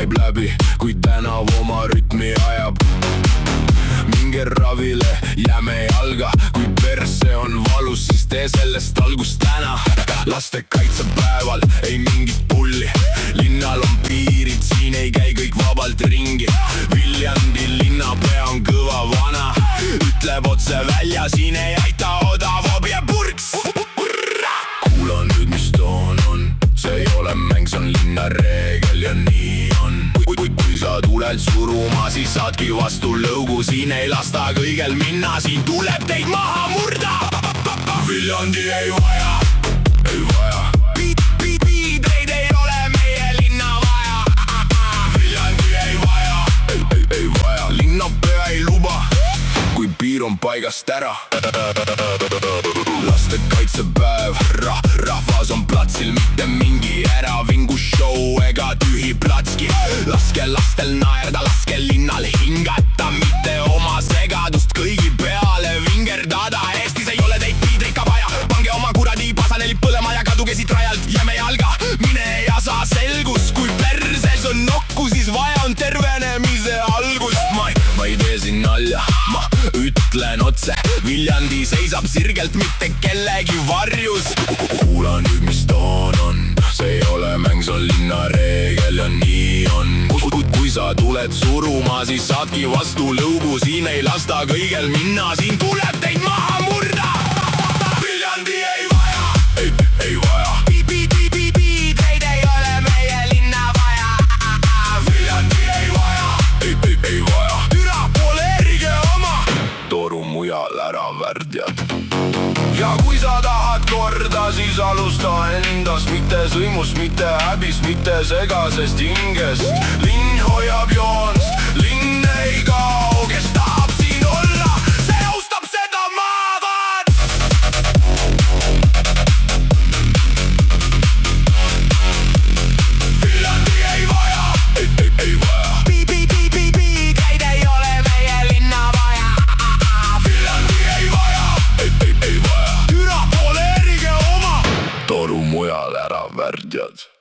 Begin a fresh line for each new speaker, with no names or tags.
käib läbi, kui tänav oma rütmi ajab. Minge ravile, jääme jalga, kui perse on valus, siis tee sellest algust täna. Lastekaitsepäeval ei mingit pulli, linnal on piirid, siin ei käi kõik vabalt ringi. Viljandi linnapea on kõva vana, ütleb otse välja, siin ei aita odav objepurks. Kuula nüüd, mis toon on, see ei ole mäng, see on linna reegel ja nii on. Kui sa tuled suruma, siis saadki vastu lõugu, siin ei lasta kõigel minna, siin tuleb teid maha murda. Viljandi ei vaja, piidreid ei ole meie linna vaja. Viljandi ei vaja, linnapea ei luba, kui piir on paigast ära. Lastekaitsepäev, rahvas on platsil, mitte mingi äravingu show ega tühi platski. Laske lastel naerda, laske linnal hingata, mitte oma segadust kõigi peale vingerdada. Eestis ei ole teid piidreid ka vaja, pange oma kuradi pasanelid põlema ja kaduge siit rajalt, jääme jalga. Mine ja saa selgus, kui perses on nokku, siis vaja on tervenemise algust. Ma ei tee siin nalja, ma ütlen otse, Viljandi seisab sirgelt, mitte kellegi varjus. Kuula nüüd, mis toon on, see ei ole mäng, see on linna reegel ja nii on. Kui sa tuled suruma, siis saadki vastu lõugu, siin ei lasta kõigel minna, siin tuleb teid maha murda. Viljandi ei vaja, ei vaja, piidreid ei ole meie linna vaja. Viljandi ei vaja, türa poleerige oma, toru mujal ära värdjad. Ja kui sa tahad korda, siis alusta endast, mitte sõimust, mitte häbist, mitte segasest hingest. Linn hoiab joonst, linn ei kao, kes tahab siin olla, see austab seda maavad. Viljandi ei vaja, piidreid ei ole meie linna vaja. Viljandi ei vaja, türa poleerige oma, toru mujal ära värdjad.